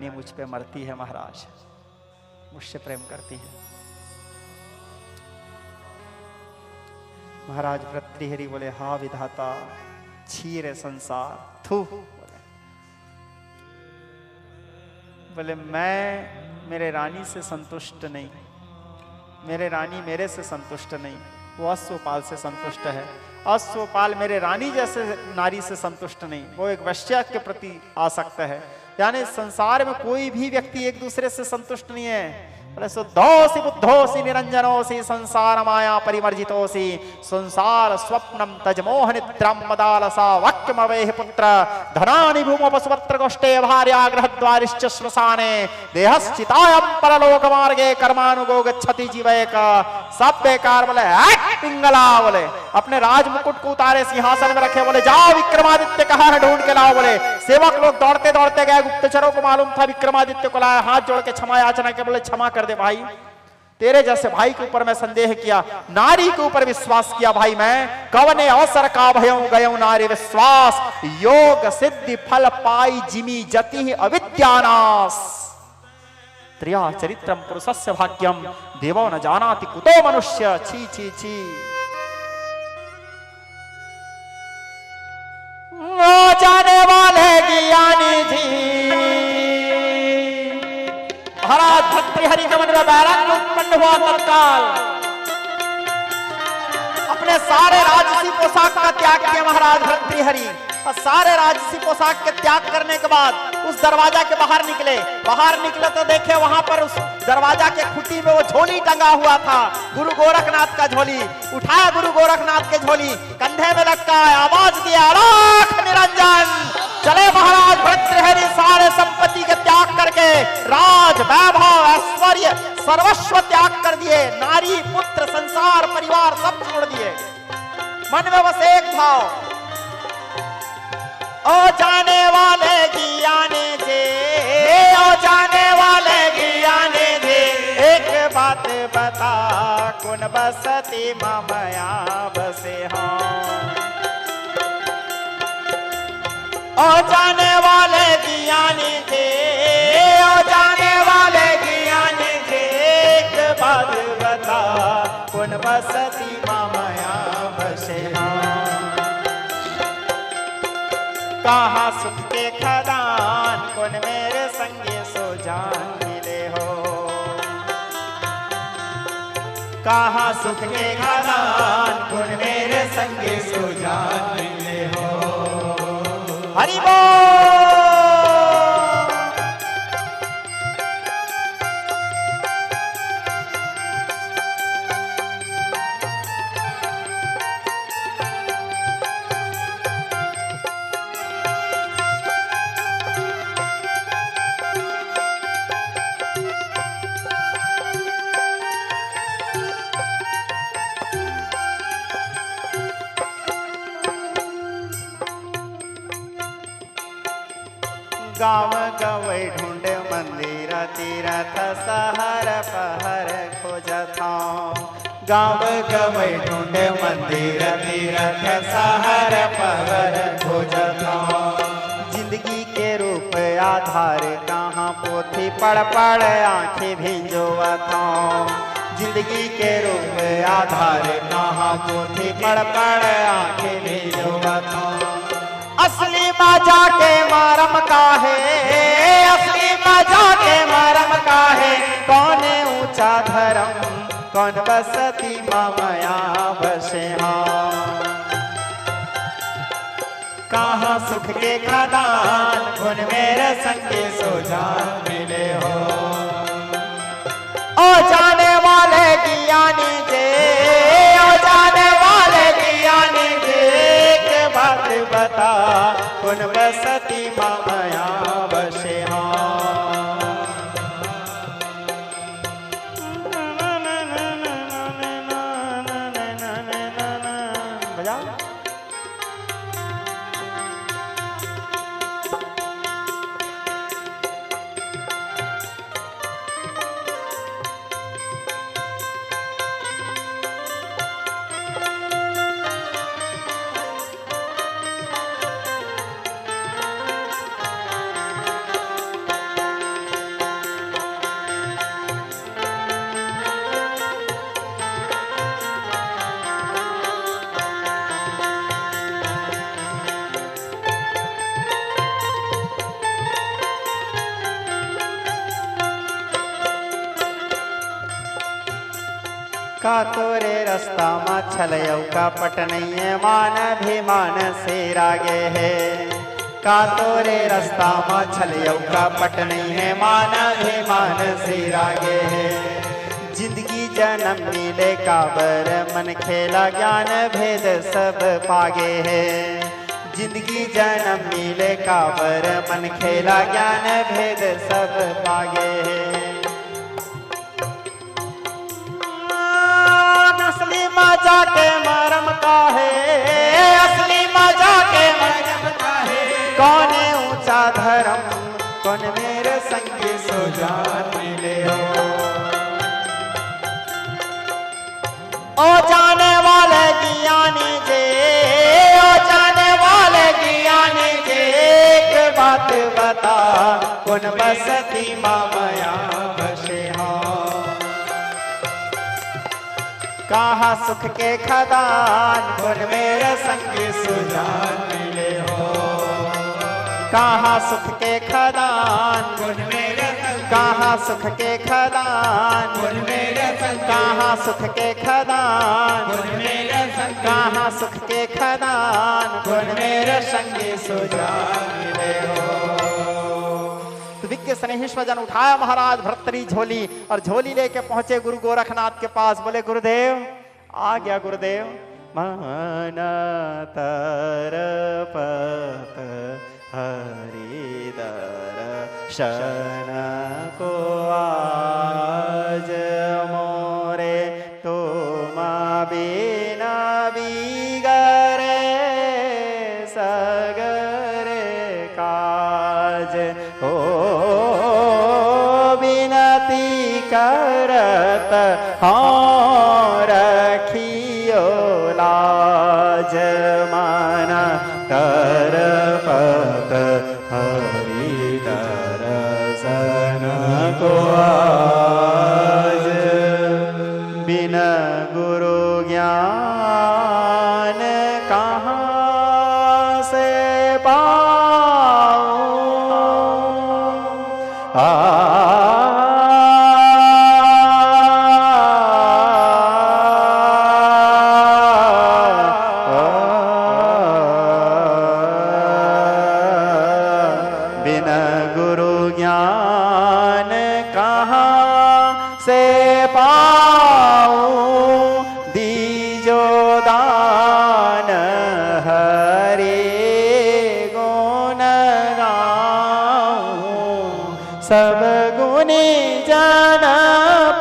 मुझ पे मरती है महाराज, मुझसे प्रेम करती है। महाराज भर्तृहरि बोले, हा विधाता, छीरे संसार, थू। बोले मैं मेरे रानी से संतुष्ट नहीं, मेरे रानी मेरे से संतुष्ट नहीं, वो अश्वपाल से संतुष्ट है। अश्वपाल मेरे रानी जैसे नारी से संतुष्ट नहीं, वो एक वैश्या के प्रति आसक्त है। यानी संसार में कोई भी व्यक्ति एक दूसरे से संतुष्ट नहीं है। शुद्धोसी बुद्धोसी निरंजनोसी संसार माया परिवर्जितोसी संसार स्वप्नम तजमोह निद्रम मदालसा वाक्यमवेह पुत्र धनानि भूमो पशुपत्र गोष्ठे भार्या गृहद्वारिश्च श्मशाने देहश्चितायं परलोक मार्गे कर्मानुगो गच्छति जीवैक। सब बेकार। बोले पिंगला, बोले अपने राज मुकुट को उतारे, सिंहासन में रखे, बोले जाओ विक्रमादित्य कहाँ है, ढूंढ के लाओ। बोले सेवक लोग दौड़ते दौड़ते गए, गुप्तचरों को मालूम था विक्रमादित्य को लाया, हाथ जोड़ के क्षमा याचना के, बोले क्षमा कर दे भाई, तेरे जैसे भाई के ऊपर मैं संदेह किया, नारी के ऊपर विश्वास किया भाई, मैं कवने अवसर का भयं गयं नारी विश्वास, योग सिद्धि फल पाई जिमी जति अविद्यानाश, त्रिया चरित्रम पुरुषस्य भाग्यम देवो न जानाति कुतो मनुष्य। छी छी छी। न जाने वाले ज्ञानी जी। महाराज भर्तृहरि के मन में वैराग्य उत्पन्न हुआ। तत्काल अपने सारे राजसी पोशाक का त्याग किया महाराज भर्तृहरि, और सारे राजसी पोशाक के त्याग करने के बाद उस दरवाजा के बाहर निकले। बाहर निकले तो देखे वहां पर उस दरवाजा के खुटी में वो झोली टंगा हुआ था, गुरु गोरखनाथ का झोली। उठाया गुरु गोरखनाथ के झोली, कंधे में लटकाया, आवाज दिया, राख निरंजन। चले महाराज भर्तृहरि सारे संपत्ति के त्याग करके राज वैभव ऐश्वर्य सर्वस्व त्याग कर दिए, नारी पुत्र संसार परिवार सब छोड़ दिए। मन में बस एक भाव, ओ जाने वाले ज्ञाने जे, ओ जाने वाले ज्ञाने जे, एक बात बता कौन बसती मामया बसे हाँ। ओ जाने वाले ज्ञानी थे, ओ जाने वाले ज्ञानी थे, एक बात बता कौन बसती मामया बसे हाँ। कहाँ सुख के खदान कौन मेरे संगे सो जान मिले हो, कहाँ सुख के खदान कौन मेरे संगे सो जान मिले हो। हरि बोल। गाँव गवै ढूंढ मंदिर तीरथ सहर पहर खोजता, गाँव गवै ढूंढ मंदिर तीरथ सहर पहर खोजता। जिंदगी के रूप आधार कहाँ पोथी पढ़ पढ़ आंखें भिंजोवता, जिंदगी के रूप आधार कहाँ पोथी पढ़ पढ़ आंखें भिंजोवता। असली मजा के मरम का है, असली मजा के मरम का है, कौन ऊंचा धर्म कौन बसती मामया बसे हाँ। कहाँ सुख के खदान कौन मेरे संगे सो जान मिले हो। ओ जाने वाले ज्ञानी जे, ओ जाने वाले ज्ञानी जे, एक बात बता कौन बसती मामया बसे हाँ। बजाओ। का तोरे रास्ता में छलयऊ का पट नहीं है, मान अभिमान से रागे है। का तोरे रास्ता में छलयऊ का पट नहीं है, मान अभिमान से रागे है। जिंदगी जन्म मिले काबर मन खेला, ज्ञान भेद सब पागे है। जिंदगी जन्म मिले काबर मन खेला, ज्ञान भेद सब पागे है। असली मजा के मरम का है, असली मजा के मरम का है। कौन ऊंचा धर्म, कौन मेरे संगी सो जान मिले हो। ओ जाने वाले ज्ञानी जे, ओ जाने वाले ज्ञानी जे, एक बात बता, कौन बसती मामया बसे हो। कहाँ सुख के खदान, कौन मेरे संगी सुजान मिले हो। कहाँ सुख के खदान, कौन मेरे, कहाँ सुख के खदान, कौन मेरे, कहाँ सुख के खदान, कौन मेरे, कहाँ सुख के खदान, कौन मेरे संगी सुजान मिले हो। तो विज्ञ स्नेहिष्व जन उठाया महाराज भर्तरी झोली और झोली लेके पहुंचे गुरु गोरखनाथ के पास। बोले गुरुदेव आ गया गुरुदेव। मन तरपत हरि दर्शन को आज मोरे, तुम बिना बिगरे सगरे काज। हो विनती करत हाँ रखियो लाज, माना तरपत हरि दर्शन को आज। बिना गुरु ज्ञान कहाँ से पाऊं। बिना गुरु ज्ञान कहाँ से पाऊं। दीजो दान हरि गुण गाऊं। सब गुणी जन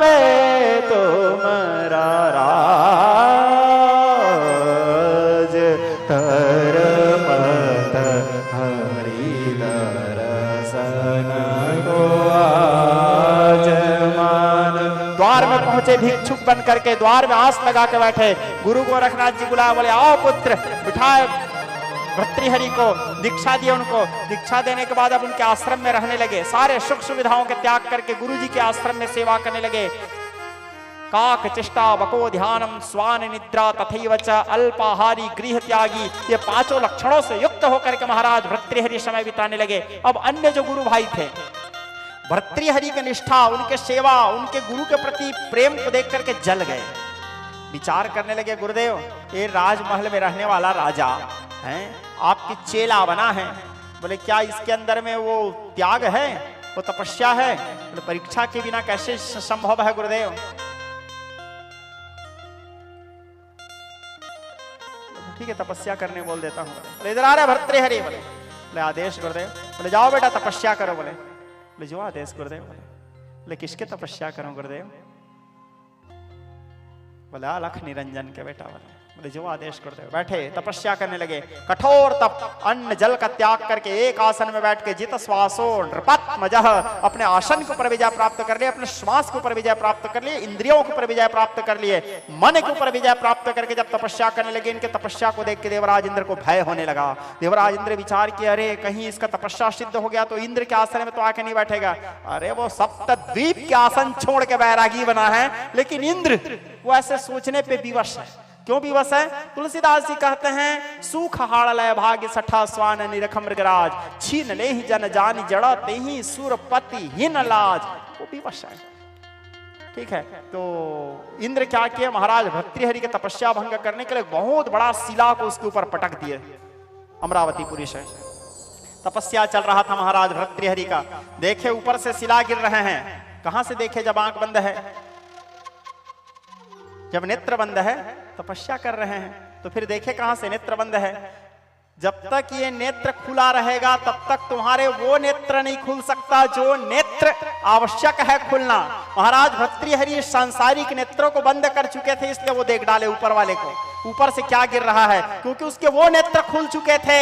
पे तुमरा राज। तरपत हरि दर्शन को आज मान। द्वार में पहुंचे भिक्षुक बन करके, द्वार में आस लगा के बैठे। गुरु गोरखनाथ जी बुलाया, बोले आओ पुत्र। बिठाए भर्तृहरि को, दीक्षा दी उनको। दीक्षा देने के बाद अब उनके आश्रम में रहने लगे। सारे सुख सुविधाओं के त्याग करके गुरु जी के आश्रम में सेवा करने लगे। काक चेष्टा बको ध्यानम स्वान निद्रा तथैव च अल्पाहारी गृह त्यागी, ये पांचों लक्षणों से युक्त होकर के महाराज भर्तृहरि समय बिताने लगे। अब अन्य जो गुरु भाई थे, भर्तृहरि की निष्ठा, उनके सेवा, उनके गुरु के प्रति प्रेम को देख करके जल गए। विचार करने लगे, गुरुदेव ये राजमहल में रहने वाला राजा है, आपकी चेला बना है। बोले क्या इसके अंदर में वो त्याग है, वो तपस्या है? बोले परीक्षा के बिना कैसे संभव है गुरुदेव। ठीक है तपस्या करने बोल देता हूँ। बोले इधर आ रहे भर्तृहरि। बोले आदेश गुरुदेव। बोले जाओ बेटा तपस्या करो। बोले जो आदेश गुरुदेव। बोले किसके तपस्या करूं गुरुदेव? बोले अलख निरंजन के बेटा। बोले जो आदेश गुरुदेव। बैठे तपस्या करने लगे। कठोर तप, अन्न जल का त्याग करके एक आसन में बैठ के जित श्वासो नृपत्मजः, अपने आसन के ऊपर विजय प्राप्त कर लिए, अपने श्वास के ऊपर विजय प्राप्त कर लिए, इंद्रियों के ऊपर विजय प्राप्त कर लिए, मन के ऊपर विजय प्राप्त करके जब तपस्या करने लगे, इनके तपस्या को देख के देवराज इंद्र को भय होने लगा। देवराज इंद्र विचार किया, अरे कहीं इसका तपस्या सिद्ध हो गया तो इंद्र के आसन में तो आके नहीं बैठेगा। अरे वो सप्तद्वीप के आसन छोड़ के बैरागी बना है, लेकिन इंद्र वो ऐसे सोचने पे विवश है। क्यों विवश है? तुलसीदास जी कहते हैं, सूख हाड़लय भाग्य सठा स्वान निरख मृगराज, छीन ले ही जन जानी जड़ा ते ही सुरपति हीन लाज। वो विवश है। ठीक है। तो इंद्र क्या किए, महाराज भर्तृहरि के तपस्या भंग करने के लिए बहुत बड़ा शिला को उसके ऊपर पटक दिए। अमरावतीपुरी से तपस्या चल रहा था महाराज भर्तृहरि का, देखे ऊपर से शिला गिर रहे हैं। कहां से देखे, जब आंख बंद है, जब नेत्र बंद है, तपस्या कर रहे हैं, तो फिर देखे कहां से, नेत्र बंद है। जब तक ये नेत्र खुला रहेगा तब तक तुम्हारे वो नेत्र नहीं खुल सकता जो नेत्र आवश्यक है खुलना। महाराज भर्तृहरि सांसारिक नेत्रों को बंद कर चुके थे, इसलिए वो देख डाले ऊपर वाले को, ऊपर से क्या गिर रहा है, क्योंकि उसके वो नेत्र खुल चुके थे।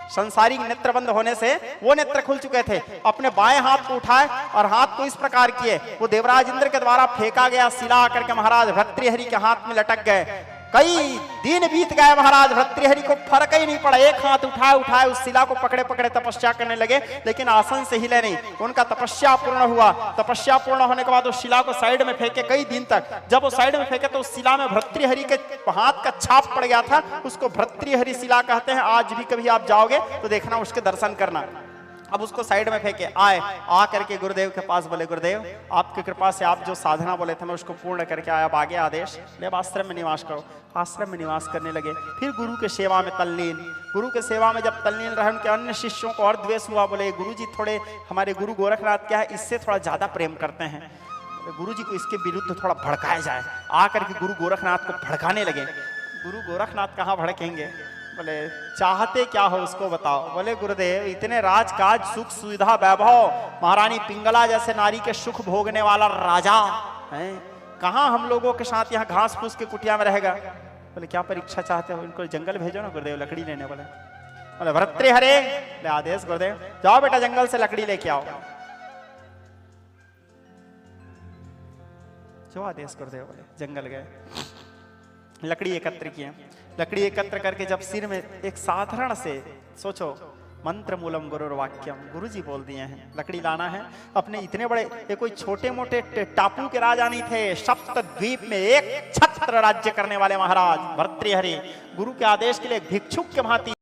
संसारिक नेत्र बंद होने से वो नेत्र खुल चुके थे। अपने बाएं हाथ को उठाए और हाथ को इस प्रकार किए, वो देवराज इंद्र के द्वारा फेंका गया शिला आकर के महाराज भर्तृहरि के हाथ में लटक गए। कई दिन बीत गए, महाराज भर्तृहरि को फर्क ही नहीं पड़ा, एक हाथ उठाए उस शिला को पकड़े पकड़े तपस्या करने लगे, लेकिन आसन से हिले नहीं। उनका तपस्या पूर्ण हुआ। तपस्या पूर्ण होने के बाद उस शिला को साइड में फेंके कई दिन तक। जब वो साइड में फेंके तो उस शिला में भर्तृहरि के हाथ का छाप पड़ गया था, उसको भर्तृहरि शिला कहते हैं। आज भी कभी आप जाओगे तो देखना, उसके दर्शन करना। अब उसको साइड में फेंके, आए आ करके गुरुदेव के पास, बोले गुरुदेव आपकी कृपा से आप जो साधना बोले थे मैं उसको पूर्ण करके आया, अब आगे आदेश ले, आश्रम में निवास करो। आश्रम में निवास करने लगे। फिर गुरु के सेवा में तल्लीन। गुरु के सेवा में जब तल्लीन रहे, उनके अन्य शिष्यों को और द्वेष हुआ। बोले गुरुजी थोड़े, हमारे गुरु गोरखनाथ क्या है, इससे थोड़ा ज्यादा प्रेम करते हैं, गुरुजी को इसके विरुद्ध थोड़ा भड़काया जाए। आकर के गुरु गोरखनाथ को भड़काने लगे। गुरु गोरखनाथ कहाँ भड़केंगे, बोले चाहते क्या हो उसको बताओ। बोले गुरुदेव इतने राजकाज सुख सुविधा वैभव, महारानी पिंगला जैसे नारी के सुख भोगने वाला राजा है, कहाँ हम लोगों के साथ यहाँ घास फूस के कुटिया में रहेगा। बोले क्या परीक्षा चाहते हो, इनको जंगल भेजो ना गुरुदेव लकड़ी लेने। बोले भर्तृहरि ले आदेश गुरुदेव, जाओ बेटा जंगल से लकड़ी लेके आओ। जो आदेश गुरुदेव, बोले जंगल गए, लकड़ी एकत्र किए। लकड़ी एकत्र करके जब सिर में एक साधारण से, सोचो मंत्र मूलम गुरुर वाक्यम, गुरु जी बोल दिए हैं लकड़ी लाना है। अपने इतने बड़े, ये कोई छोटे मोटे टापू के राजा नहीं थे, सप्त द्वीप में एक छत्र राज्य करने वाले महाराज भर्तृहरि गुरु के आदेश के लिए भिक्षुक के भांति